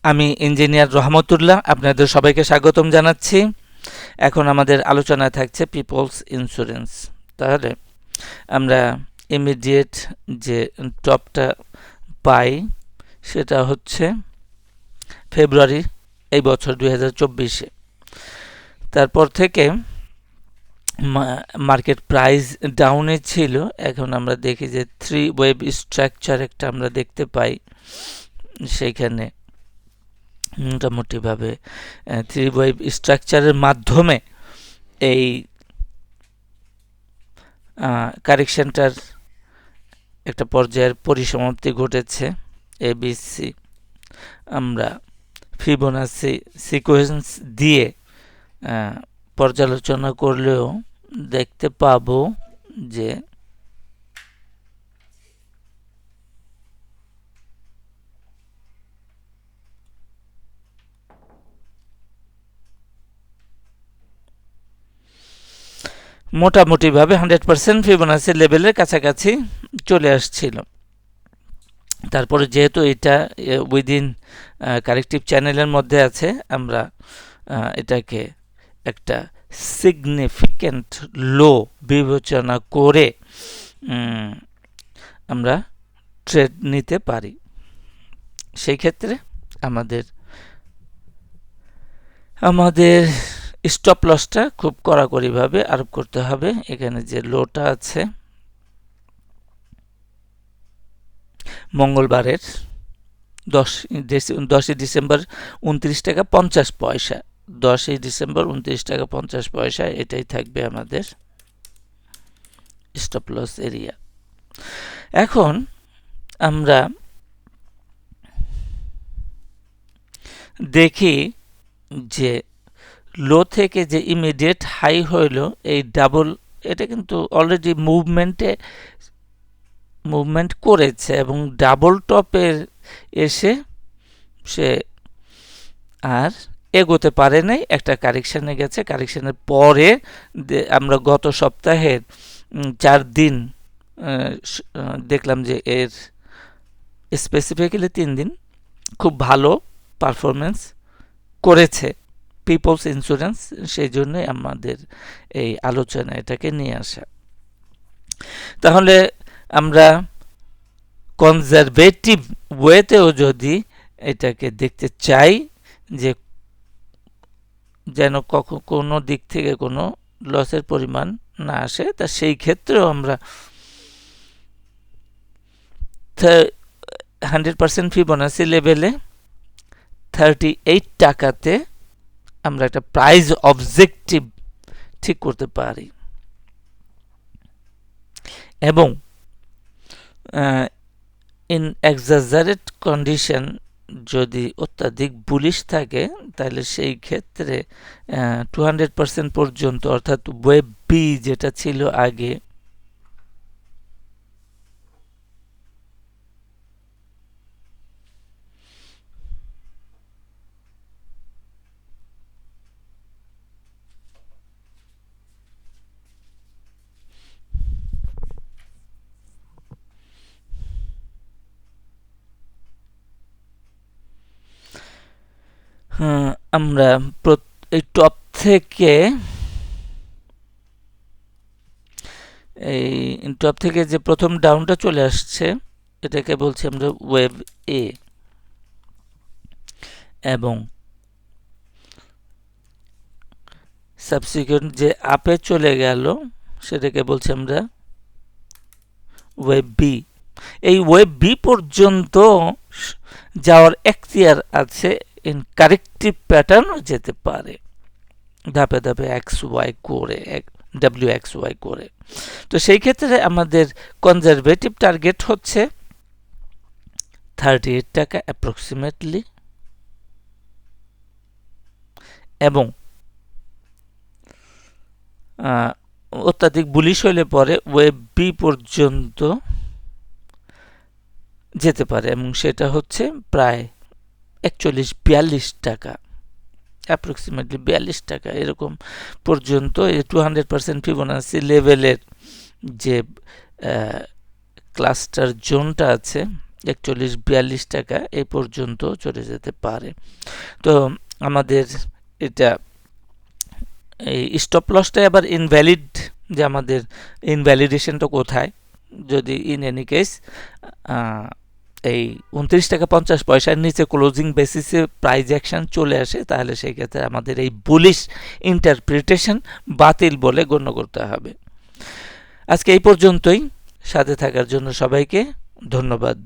আমি ইঞ্জিনিয়ার রহমতুল্লাহ, আপনাদের সবাইকে স্বাগতম জানাচ্ছি। এখন আমাদের আলোচনায় থাকছে পিপলস ইন্স্যুরেন্স। তাহলে আমরা ইমিডিয়েট যে টপটা পাই সেটা হচ্ছে ফেব্রুয়ারি এই বছর 2024-এ। তারপর থেকে মার্কেট প্রাইস ডাউনে ছিল। এখন আমরা দেখি যে 3 ওয়েভ স্ট্রাকচার একটা আমরা দেখতে পাই, সেইখানে মোটামুটিভাবে 3 ওয়েভ স্ট্রাকচারের মাধ্যমে এই কারেকশনটার একটা পর্যায়ের পরিসমাপ্তি ঘটেছে। এবিসি আমরা ফিবোনাসি সিকোয়েন্স দিয়ে পর্যালোচনা করলেও দেখতে পাবো যে মোটামুটিভাবে 100% ফিবোনাসি লেভেলের কাছাকাছি চলে আসছিল। তারপরে যেহেতু এটা উইদিন কারেক্টিভ চ্যানেলের মধ্যে আছে, আমরা এটাকে একটা সিগনিফিক্যান্ট লো বিবেচনা করে আমরা ট্রেড নিতে পারি। সেই ক্ষেত্রে আমাদের স্টপ লসটা খুব কড়াকড়িভাবে আরোপ করতে হবে। এখানে যে লোটা আছে মঙ্গলবারের 10 ডিসেম্বর 29 টাকা 50 পয়সা, 10 ডিসেম্বর 29 টাকা 50 পয়সা, এটাই থাকবে আমাদের স্টপ লস এরিয়া। এখন আমরা দেখি যে লো থেকে যে ইমিডিয়েট হাই হইল এই ডাবল, এটা কিন্তু অলরেডি মুভমেন্ট করেছে এবং ডাবল টপের এসে সে আর এগোতে পারে নাই, একটা কারেকশানে গেছে। কারেকশানের পরে আমরা গত সপ্তাহের 4 দিন দেখলাম যে এর স্পেসিফিক্যালি 3 দিন খুব ভালো পারফরমেন্স করেছে পিপলস ইন্স্যুরেন্স। সেই জন্যই আমাদের এই আলোচনা এটাকে নিয়ে আসা। তাহলে আমরা কনজারভেটিভ ওয়েতেও যদি এটাকে দেখতে চাই যে যেন কোনো দিক থেকে কোনো লসের পরিমাণ না আসে, তা সেই ক্ষেত্রেও আমরা 100% ফিবোনাসি লেভেলে 38 টাকাতে আমরা একটা প্রাইস অবজেক্টিভ ঠিক করতে পারি এবং ইন এক্সাজারেট কন্ডিশন যদি অত্যাধিক বুলিশ থাকে তাহলে সেই ক্ষেত্রে 200% পর্যন্ত, অর্থাৎ ওয়েব বি যেটা ছিল আগে, আমরা এই টপ থেকে যে প্রথম ডাউনটা চলে আসছে এটাকে বলছি আমরা ওয়েভ এ, এবং সাবসিকুয়েন্ট যে আপে চলে গেল সেটাকে বলছি আমরা ওয়েভ বি। এই ওয়েভ বি পর্যন্ত যাওয়ার এখতিয়ার আছে, ইন কারেক্টিভ প্যাটার্নও যেতে পারে ধাপে ধাপে এক্স ওয়াই করে, ডাব্লিউ এক্স ওয়াই করে। তো সেই ক্ষেত্রে আমাদের কনজারভেটিভ টার্গেট হচ্ছে 38 টাকা অ্যাপ্রক্সিমেটলি, এবং অত্যাধিক বুলিশ হইলে পরে ওয়েব বি পর্যন্ত যেতে পারে এবং সেটা হচ্ছে প্রায় 41-42 টাকা, অ্যাপ্রক্সিমেটলি 42 টাকা এরকম পর্যন্ত। এই 200% ফিবোনাসি লেভেলের যে ক্লাস্টার জোনটা আছে 41-42 টাকা এই পর্যন্ত চলে যেতে পারে। তো আমাদের এটা এই স্টপ লসটা আবার ইনভ্যালিড, যে আমাদের ইনভ্যালিডেশনটা কোথায়, যদি ইন এনি কেস এই 29 টাকা 50 পয়সার নিচে ক্লোজিং বেসিসে প্রাইস অ্যাকশন চলে আসে, তাহলে সেই ক্ষেত্রে আমাদের এই বুলিশ ইন্টারপ্রিটেশন বাতিল বলে গণ্য করতে হবে। আজকে এই পর্যন্তই। সাথে থাকার জন্য সবাইকে ধন্যবাদ।